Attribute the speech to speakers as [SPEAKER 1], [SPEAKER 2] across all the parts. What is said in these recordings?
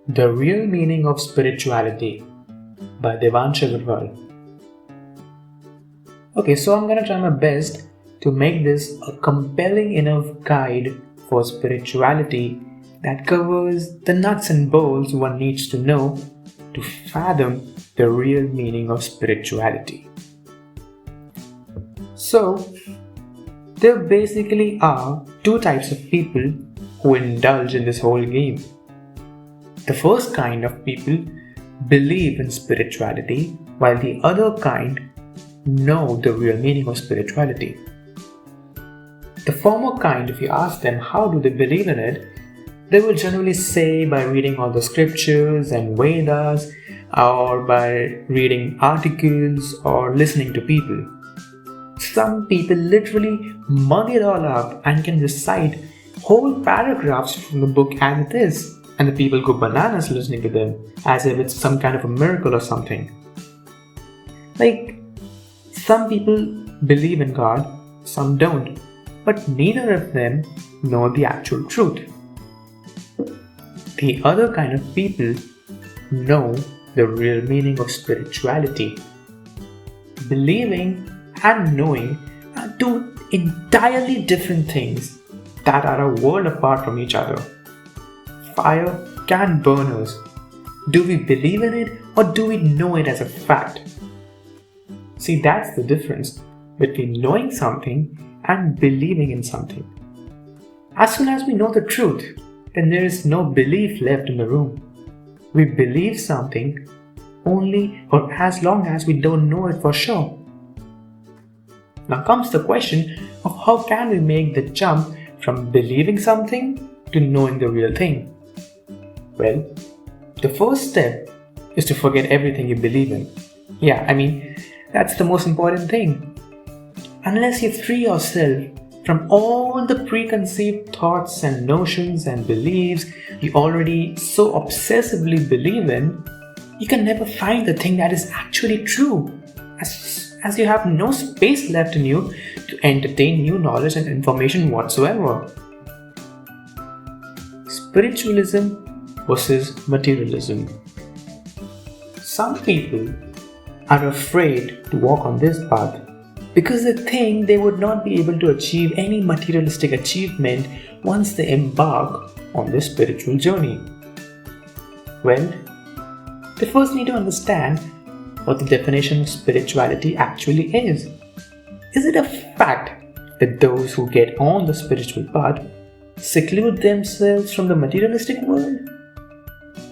[SPEAKER 1] The Real Meaning of Spirituality by Devansha Agarwal. Okay, so I'm gonna try my best to make this a compelling enough guide for spirituality that covers the nuts and bolts one needs to know to fathom the real meaning of spirituality. So, there basically are two types of people who indulge in this whole game. The first kind of people believe in spirituality, while the other kind know the real meaning of spirituality. The former kind, if you ask them how do they believe in it, they will generally say by reading all the scriptures and Vedas, or by reading articles or listening to people. Some people literally mug it all up and can recite whole paragraphs from the book as it is, and the people go bananas listening to them as if it's some kind of a miracle or something. Like, some people believe in God, some don't, but neither of them know the actual truth. The other kind of people know the real meaning of spirituality. Believing and knowing are two entirely different things that are a world apart from each other. Fire can burn us. Do we believe in it or do we know it as a fact? See, that's the difference between knowing something and believing in something. As soon as we know the truth, then there is no belief left in the room. We believe something only or as long as we don't know it for sure. Now comes the question of how can we make the jump from believing something to knowing the real thing? Well, the first step is to forget everything you believe in. That's the most important thing. Unless you free yourself from all the preconceived thoughts and notions and beliefs you already so obsessively believe in, you can never find the thing that is actually true, as you have no space left in you to entertain new knowledge and information whatsoever. Spiritualism versus materialism. Some people are afraid to walk on this path because they think they would not be able to achieve any materialistic achievement once they embark on this spiritual journey. Well, they first need to understand what the definition of spirituality actually is. Is it a fact that those who get on the spiritual path seclude themselves from the materialistic world?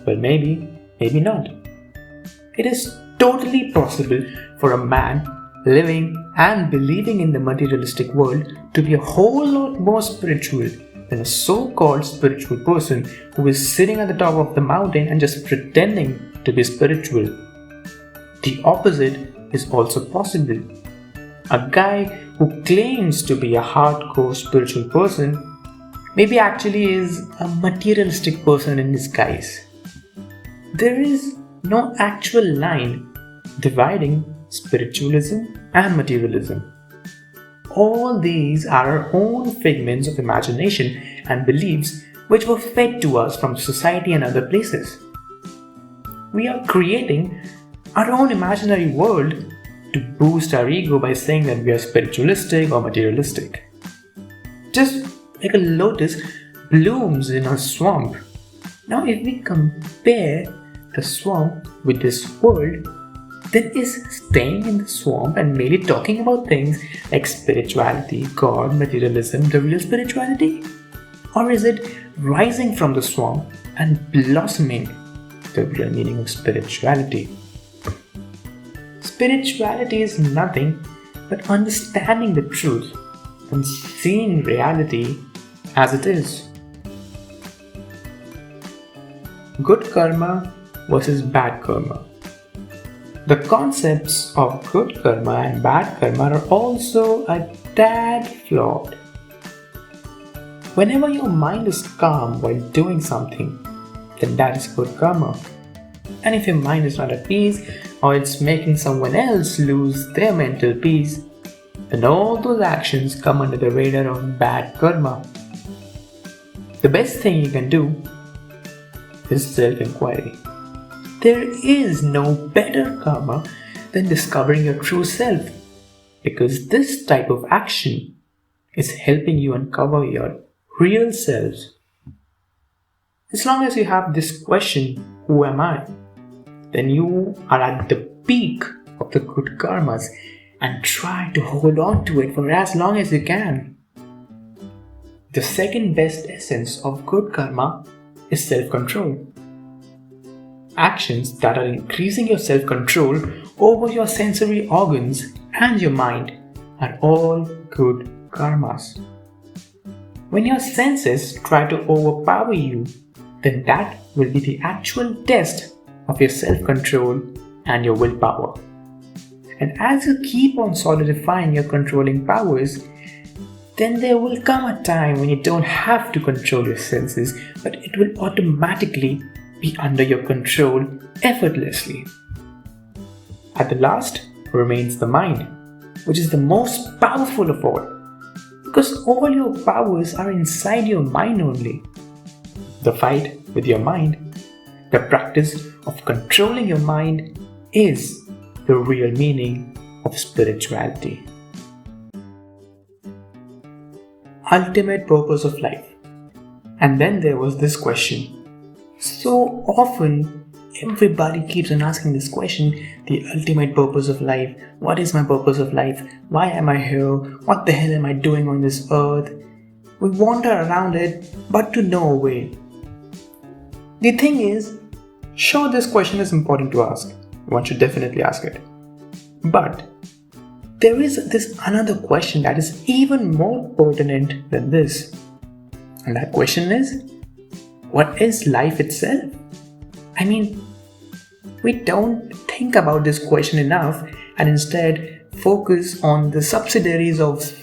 [SPEAKER 1] Well, maybe not. It is totally possible for a man living and believing in the materialistic world to be a whole lot more spiritual than a so-called spiritual person who is sitting at the top of the mountain and just pretending to be spiritual. The opposite is also possible. A guy who claims to be a hardcore spiritual person maybe actually is a materialistic person in disguise. There is no actual line dividing spiritualism and materialism. All these are our own figments of imagination and beliefs which were fed to us from society and other places. We are creating our own imaginary world to boost our ego by saying that we are spiritualistic or materialistic. Just like a lotus blooms in a swamp. Now if we compare the swamp with this world, then is staying in the swamp and merely talking about things like spirituality, God, materialism, the real spirituality? Or is it rising from the swamp and blossoming the real meaning of spirituality? Spirituality is nothing but understanding the truth and seeing reality as it is. Good karma versus bad karma. The concepts of good karma and bad karma are also a tad flawed. Whenever your mind is calm while doing something, then that is good karma. And if your mind is not at peace or it's making someone else lose their mental peace, then all those actions come under the radar of bad karma. The best thing you can do is self-inquiry. There is no better karma than discovering your true self, because this type of action is helping you uncover your real selves. As long as you have this question, who am I? Then you are at the peak of the good karmas and try to hold on to it for as long as you can. The second best essence of good karma is self-control. Actions that are increasing your self-control over your sensory organs and your mind are all good karmas. When your senses try to overpower you, then that will be the actual test of your self-control and your willpower. And as you keep on solidifying your controlling powers, then there will come a time when you don't have to control your senses, but it will automatically be under your control effortlessly. At the last remains the mind, which is the most powerful of all, because all your powers are inside your mind only. The fight with your mind, the practice of controlling your mind, is the real meaning of spirituality. Ultimate purpose of life. And then there was this question. So often, everybody keeps on asking this question, the ultimate purpose of life. What is my purpose of life? Why am I here? What the hell am I doing on this earth? We wander around it, but to no avail. The thing is, sure, this question is important to ask. One should definitely ask it. But there is this another question that is even more pertinent than this. And that question is, what is life itself? I mean, we don't think about this question enough and instead focus on the subsidiaries of,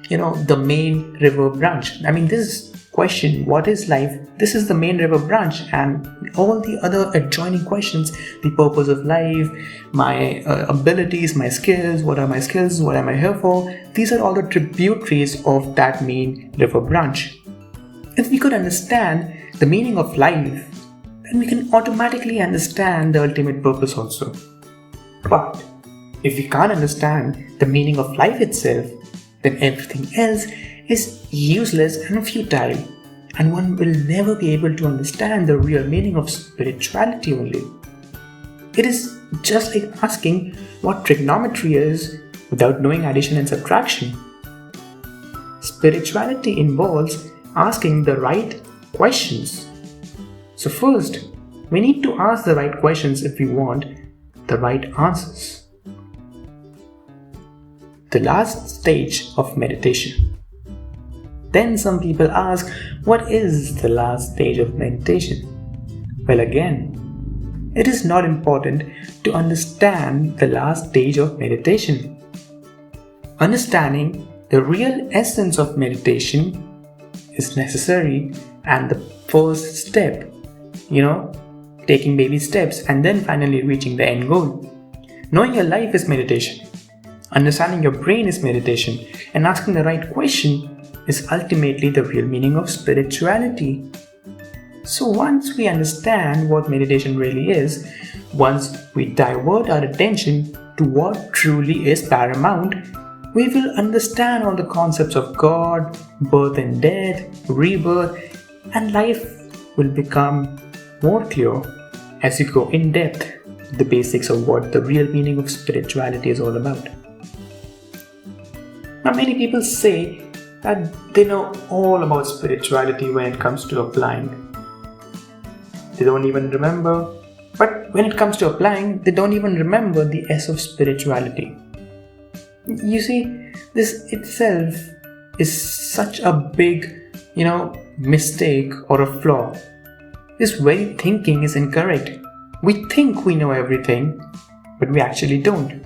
[SPEAKER 1] the main river branch. I mean, this question, what is life? This is the main river branch, and all the other adjoining questions, the purpose of life, my abilities, my skills, what are my skills, what am I here for? These are all the tributaries of that main river branch. If we could understand the meaning of life, then we can automatically understand the ultimate purpose also. But if we can't understand the meaning of life itself, then everything else is useless and futile, and one will never be able to understand the real meaning of spirituality only. It is just like asking what trigonometry is without knowing addition and subtraction. Spirituality involves asking the right questions. So first, we need to ask the right questions if we want the right answers. The last stage of meditation. Then some people ask, what is the last stage of meditation? Well, again, it is not important to understand the last stage of meditation. Understanding the real essence of meditation is necessary and the first step, taking baby steps and then finally reaching the end goal. Knowing your life is meditation. Understanding your brain is meditation, and asking the right question is ultimately the real meaning of spirituality. So once we understand what meditation really is, once we divert our attention to what truly is paramount, we will understand all the concepts of God, birth and death, rebirth, and life will become more clear as you go in depth to the basics of what the real meaning of spirituality is all about. Now, many people say that they know all about spirituality when it comes to applying. They don't even remember, but when it comes to applying, they don't even remember the S of spirituality. You see, this itself is such a big, mistake or a flaw. This very thinking is incorrect. We think we know everything, but we actually don't.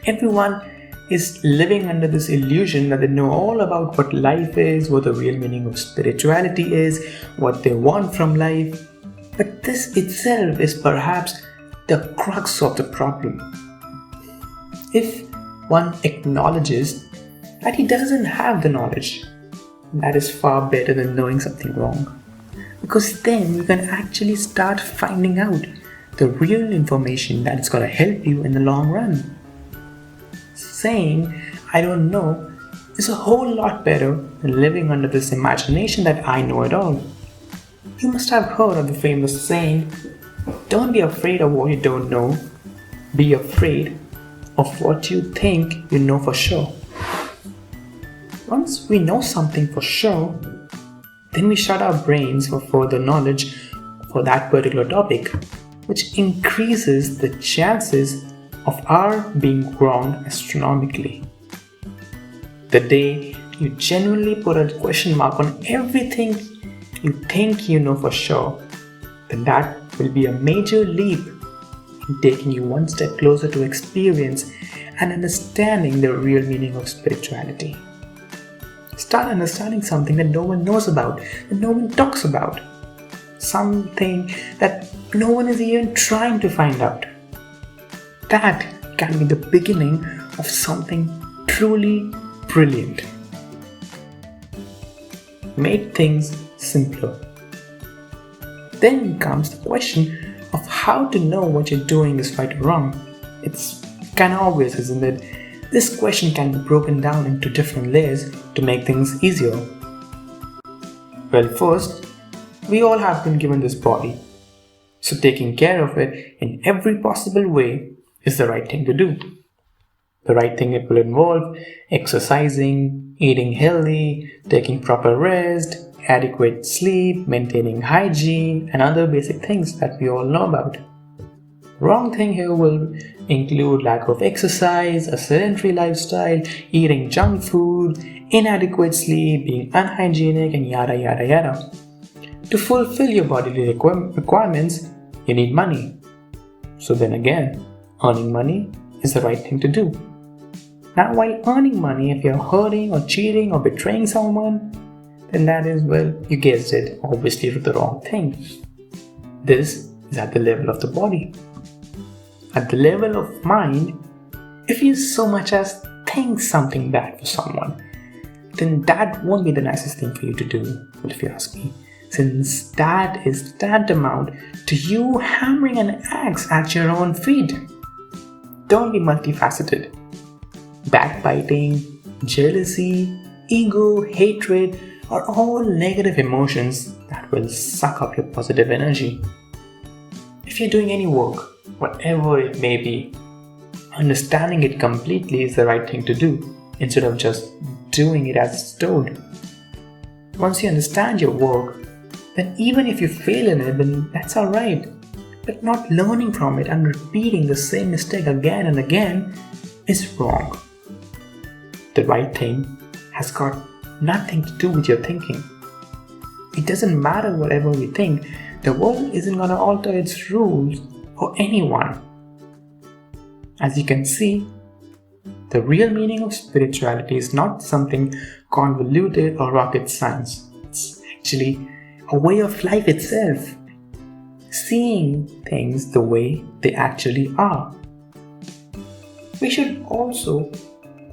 [SPEAKER 1] Everyone is living under this illusion that they know all about what life is, what the real meaning of spirituality is, what they want from life. But this itself is perhaps the crux of the problem. If one acknowledges that he doesn't have the knowledge, that is far better than knowing something wrong. Because then you can actually start finding out the real information that is going to help you in the long run. Saying, I don't know, is a whole lot better than living under this imagination that I know it all. You must have heard of the famous saying, don't be afraid of what you don't know, be afraid of what you think you know for sure. Once we know something for sure, then we shut our brains for further knowledge for that particular topic, which increases the chances of our being wrong astronomically. The day you genuinely put a question mark on everything you think you know for sure, then that will be a major leap in taking you one step closer to experience and understanding the real meaning of spirituality. Start understanding something that no one knows about, that no one talks about, something that no one is even trying to find out. That can be the beginning of something truly brilliant. Make things simpler. Then comes the question of how to know what you're doing is right or wrong. It's kind of obvious, isn't it? This question can be broken down into different layers to make things easier. Well, first, we all have been given this body, so taking care of it in every possible way is the right thing to do. The right thing it will involve exercising, eating healthy, taking proper rest, adequate sleep, maintaining hygiene, and other basic things that we all know about. Wrong thing here will include lack of exercise, a sedentary lifestyle, eating junk food, inadequate sleep, being unhygienic, and yada yada yada. To fulfill your bodily requirements, you need money. So then again, earning money is the right thing to do. Now, while earning money, if you're hurting or cheating or betraying someone, then that is, well, you guessed it, obviously the wrong thing. This is at the level of the body. At the level of mind, if you so much as think something bad for someone, then that won't be the nicest thing for you to do, if you ask me, since that is tantamount to you hammering an axe at your own feet. Don't be multifaceted. Backbiting, jealousy, ego, hatred are all negative emotions that will suck up your positive energy. If you're doing any work, whatever it may be, understanding it completely is the right thing to do instead of just doing it as it's told. Once you understand your work, then even if you fail in it, then that's alright. But not learning from it and repeating the same mistake again and again is wrong. The right thing has got nothing to do with your thinking. It doesn't matter whatever we think, the world isn't going to alter its rules for anyone. As you can see, the real meaning of spirituality is not something convoluted or rocket science. It's actually a way of life itself. Seeing things the way they actually are. We should also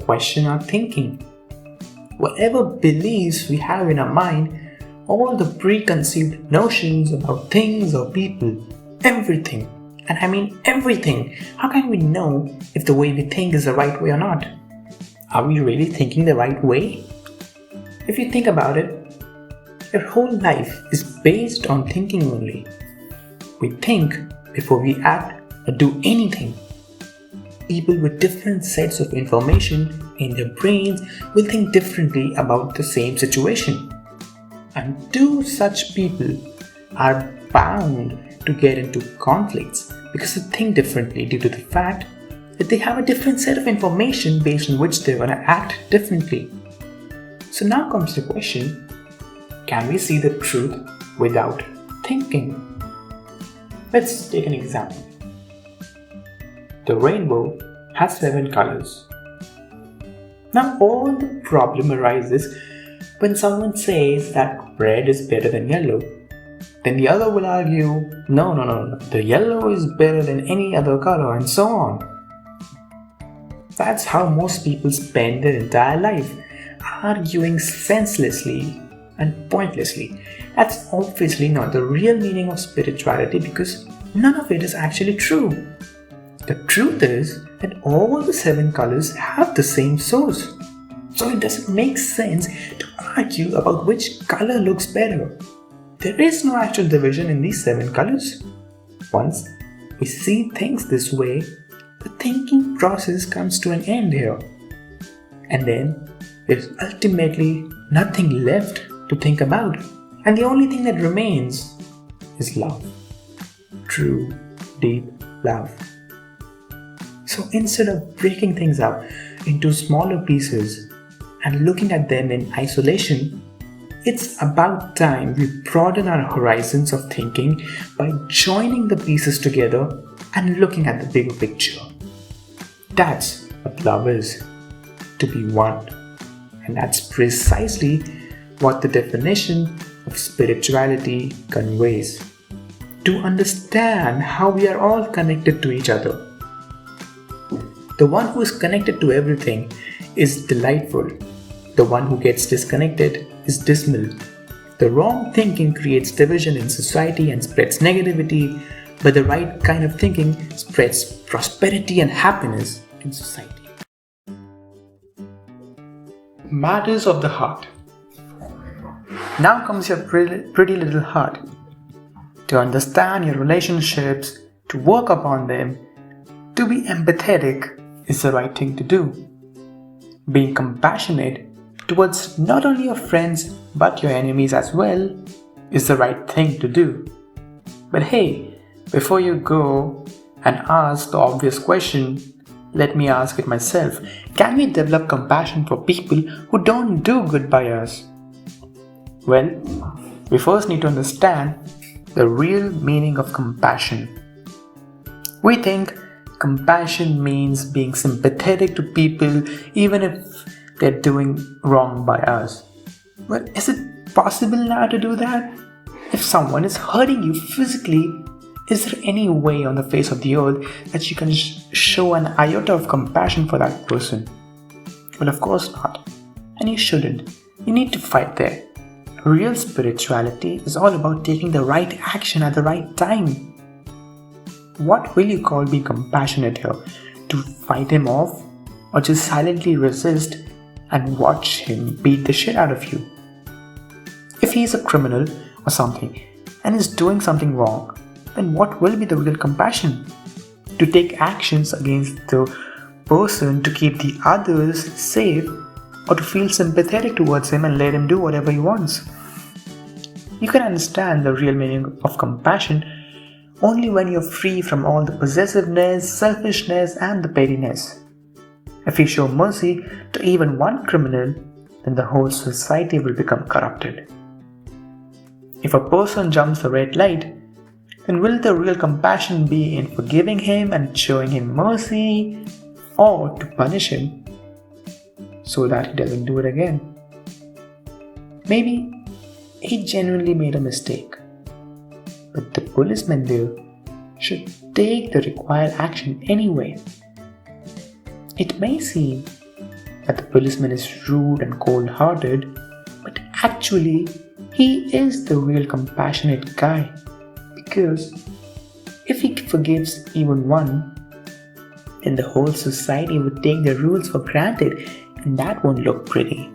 [SPEAKER 1] question our thinking. Whatever beliefs we have in our mind, all the preconceived notions about things or people, everything, and I mean everything, how can we know if the way we think is the right way or not? Are we really thinking the right way? If you think about it, your whole life is based on thinking only. We think before we act or do anything. People with different sets of information in their brains will think differently about the same situation. And two such people are bound to get into conflicts because they think differently due to the fact that they have a different set of information based on which they're going to act differently. So now comes the question, can we see the truth without thinking? Let's take an example. The rainbow has 7 colors. Now all the problem arises when someone says that red is better than yellow. Then the other will argue, no, the yellow is better than any other color, and so on. That's how most people spend their entire life, arguing senselessly and pointlessly. That's obviously not the real meaning of spirituality, because none of it is actually true. The truth is that all the 7 colors have the same source. So it doesn't make sense to argue about which color looks better. There is no actual division in these 7 colors. Once we see things this way, the thinking process comes to an end here. And then there's ultimately nothing left to think about. And the only thing that remains is love. True, deep love. So instead of breaking things up into smaller pieces and looking at them in isolation, it's about time we broaden our horizons of thinking by joining the pieces together and looking at the bigger picture. That's what love is, to be one. And that's precisely what the definition of spirituality conveys. To understand how we are all connected to each other. The one who is connected to everything is delightful. The one who gets disconnected is dismal. The wrong thinking creates division in society and spreads negativity, but the right kind of thinking spreads prosperity and happiness in society. Matters of the heart. Now comes your pretty little heart. To understand your relationships, to work upon them, to be empathetic is the right thing to do. Being compassionate towards not only your friends but your enemies as well is the right thing to do. But hey, before you go and ask the obvious question, let me ask it myself. Can we develop compassion for people who don't do good by us? Well, we first need to understand the real meaning of compassion. We think compassion means being sympathetic to people even if they're doing wrong by us. But is it possible now to do that? If someone is hurting you physically, is there any way on the face of the earth that you can show an iota of compassion for that person? Well, of course not. And you shouldn't. You need to fight there. Real spirituality is all about taking the right action at the right time. What will you call being compassionate here? To fight him off? Or just silently resist and watch him beat the shit out of you? If he is a criminal or something and is doing something wrong, then what will be the real compassion? To take actions against the person to keep the others safe, or to feel sympathetic towards him and let him do whatever he wants? You can understand the real meaning of compassion only when you're free from all the possessiveness, selfishness, and the pettiness. If you show mercy to even one criminal, then the whole society will become corrupted. If a person jumps a red light, then will the real compassion be in forgiving him and showing him mercy, or to punish him so that he doesn't do it again? Maybe he genuinely made a mistake, but the policeman there should take the required action anyway. It may seem that the policeman is rude and cold-hearted, but actually he is the real compassionate guy, because if he forgives even one, then the whole society would take the rules for granted, and that won't look pretty.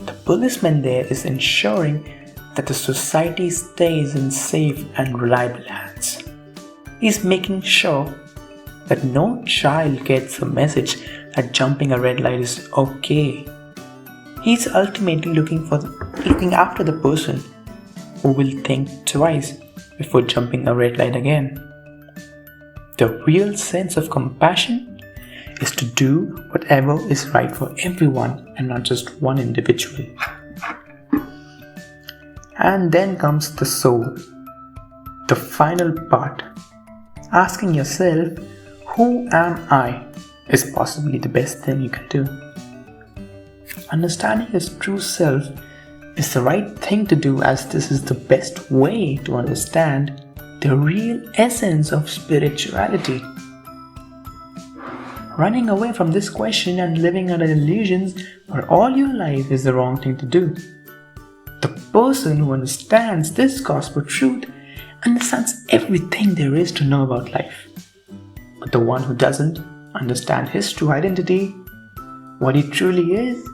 [SPEAKER 1] The policeman there is ensuring that the society stays in safe and reliable hands. He's making sure that no child gets a message that jumping a red light is okay. He's ultimately looking after the person who will think twice before jumping a red light again. The real sense of compassion is to do whatever is right for everyone and not just one individual. And then comes the soul, the final part. Asking yourself, who am I, is possibly the best thing you can do. Understanding his true self is the right thing to do, as this is the best way to understand the real essence of spirituality. Running away from this question and living under illusions for all your life is the wrong thing to do. person who understands this gospel truth understands everything there is to know about life. But the one who doesn't understand his true identity, what he truly is,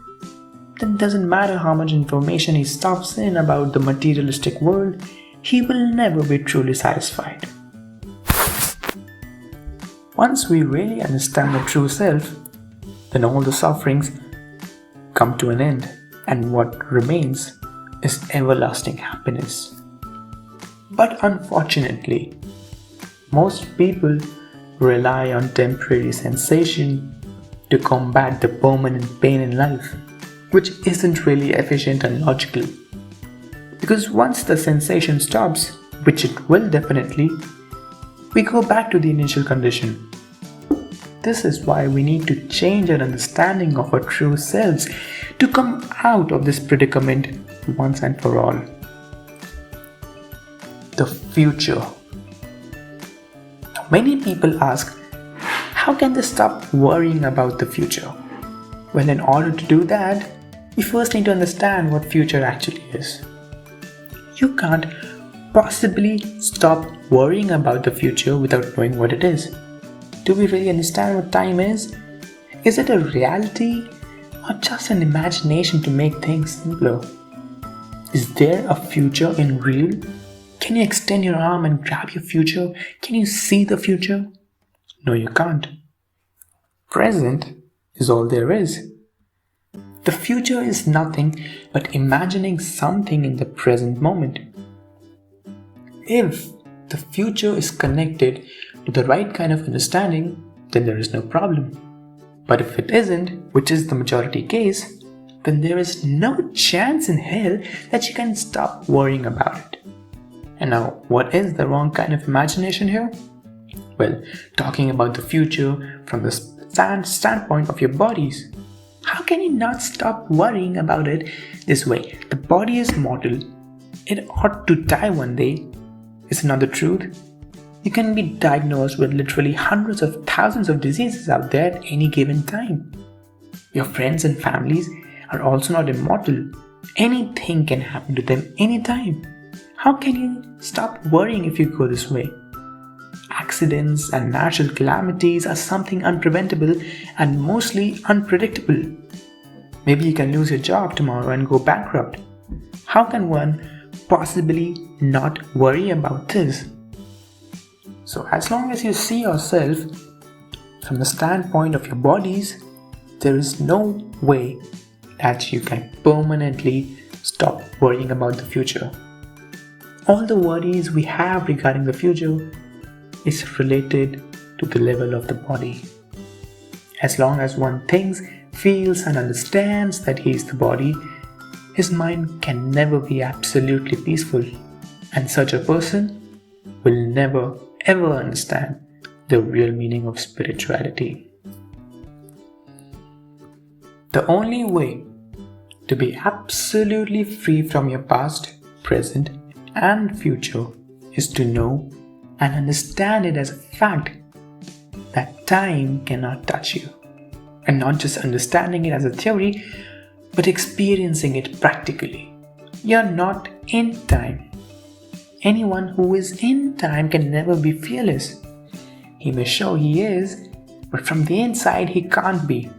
[SPEAKER 1] then it doesn't matter how much information he stuffs in about the materialistic world, he will never be truly satisfied. Once we really understand the true self, then all the sufferings come to an end, and what remains is everlasting happiness. But unfortunately, most people rely on temporary sensation to combat the permanent pain in life, which isn't really efficient and logical. Because once the sensation stops, which it will definitely, we go back to the initial condition. This is why we need to change our understanding of our true selves to come out of this predicament once and for all. The future. Many people ask, how can they stop worrying about the future? Well, in order to do that, you first need to understand what future actually is. You can't possibly stop worrying about the future without knowing what it is. Do we really understand what time is? Is it a reality or just an imagination to make things simpler? Is there a future in real? Can you extend your arm and grab your future? Can you see the future? No, you can't. Present is all there is. The future is nothing but imagining something in the present moment. If the future is connected to the right kind of understanding, then there is no problem. But if it isn't, which is the majority case, then there is no chance in hell that you can stop worrying about it. And now, what is the wrong kind of imagination here? Well, talking about the future from the standpoint of your bodies. How can you not stop worrying about it this way? The body is mortal. It ought to die one day. Isn't that the truth? You can be diagnosed with literally hundreds of thousands of diseases out there at any given time. Your friends and families are also not immortal. Anything can happen to them anytime. How can you stop worrying if you go this way? Accidents and natural calamities are something unpreventable and mostly unpredictable. Maybe you can lose your job tomorrow and go bankrupt. How can one possibly not worry about this? So as long as you see yourself from the standpoint of your bodies, there is no way that you can permanently stop worrying about the future. All the worries we have regarding the future is related to the level of the body. As long as one thinks, feels and understands that he is the body, his mind can never be absolutely peaceful, and such a person will never ever understand the real meaning of spirituality. The only way to be absolutely free from your past, present and future is to know and understand it as a fact that time cannot touch you. And not just understanding it as a theory, but experiencing it practically. You're not in time. Anyone who is in time can never be fearless. He may show he is, but from the inside he can't be.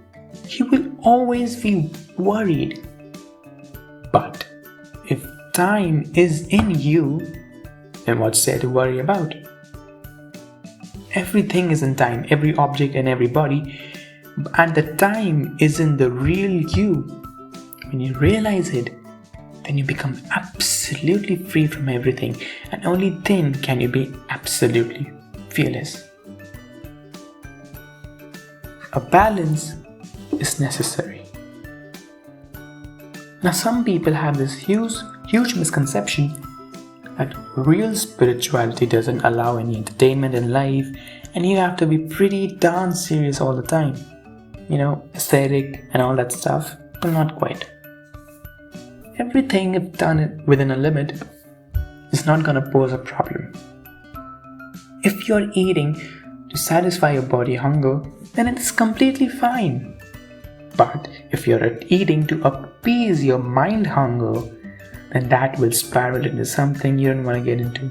[SPEAKER 1] He will always be worried. But if time is in you, then what's there to worry about? Everything is in time, every object and every body, and the time is in the real you. When you realize it, then you become absolutely free from everything, and only then can you be absolutely fearless. A balance is necessary. Now some people have this huge misconception that real spirituality doesn't allow any entertainment in life and you have to be pretty darn serious all the time. Aesthetic and all that stuff. Well, not quite. Everything, if done within a limit, is not gonna pose a problem. If you're eating to satisfy your body hunger, then it's completely fine. But if you're eating to appease your mind hunger, then that will spiral into something you don't want to get into.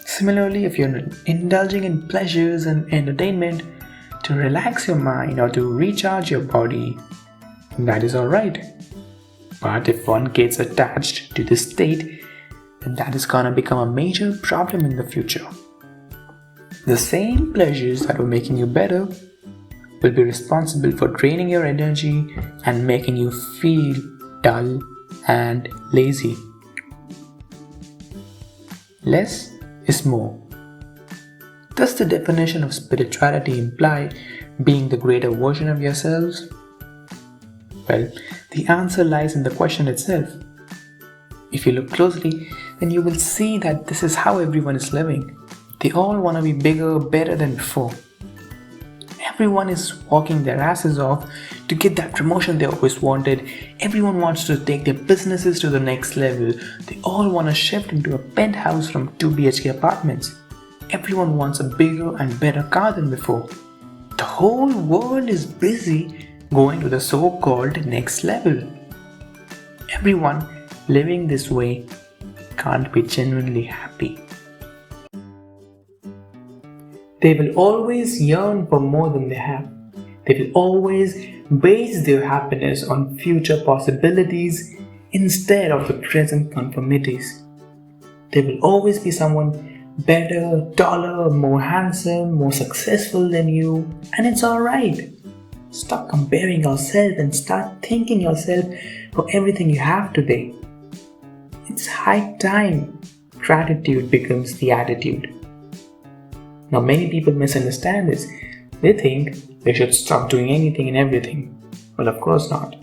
[SPEAKER 1] Similarly, if you're indulging in pleasures and entertainment to relax your mind or to recharge your body, that is alright. But if one gets attached to this state, then that is gonna become a major problem in the future. The same pleasures that were making you better will be responsible for draining your energy and making you feel dull and lazy. Less is more. Does the definition of spirituality imply being the greater version of yourselves? Well, the answer lies in the question itself. If you look closely, then you will see that this is how everyone is living. They all want to be bigger, better than before. Everyone is working their asses off to get that promotion they always wanted. Everyone wants to take their businesses to the next level. They all want to shift into a penthouse from 2 BHK apartments. Everyone wants a bigger and better car than before. The whole world is busy going to the so-called next level. Everyone living this way can't be genuinely happy. They will always yearn for more than they have. They will always base their happiness on future possibilities instead of the present conformities. There will always be someone better, taller, more handsome, more successful than you, and it's alright. Stop comparing yourself and start thanking yourself for everything you have today. It's high time gratitude becomes the attitude. Now, many people misunderstand this. They think they should stop doing anything and everything. Well, of course not.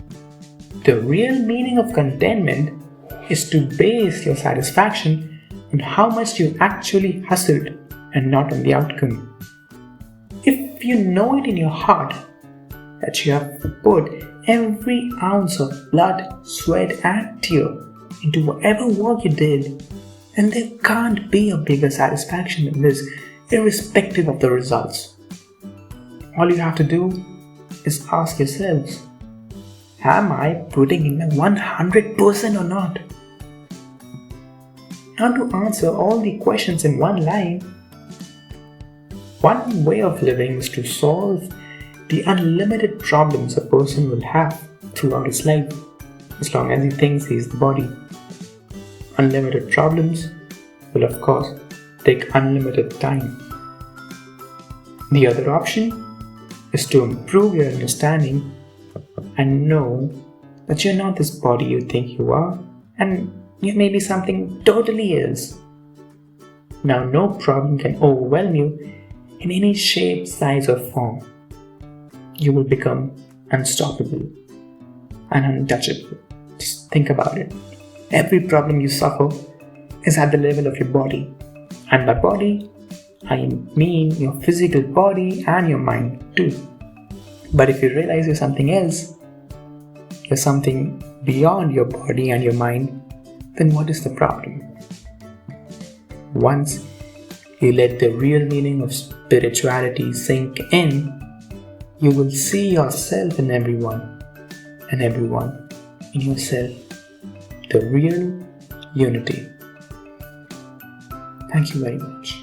[SPEAKER 1] The real meaning of contentment is to base your satisfaction on how much you actually hustled and not on the outcome. If you know it in your heart that you have put every ounce of blood, sweat, and tear into whatever work you did, then there can't be a bigger satisfaction than this, irrespective of the results. All you have to do is ask yourselves, am I putting in my 100% or not? Now, to answer all the questions in one line, one way of living is to solve the unlimited problems a person will have throughout his life, as long as he thinks he is the body. Unlimited problems will, of course, take unlimited time. The other option is to improve your understanding and know that you're not this body you think you are, and you may be something totally else. Now, no problem can overwhelm you in any shape, size, or form. You will become unstoppable and untouchable. Just think about it. Every problem you suffer is at the level of your body. And by body, I mean your physical body and your mind too. But if you realize you're something else, you're something beyond your body and your mind, then what is the problem? Once you let the real meaning of spirituality sink in, you will see yourself in everyone and everyone in yourself. The real unity. Thank you very much.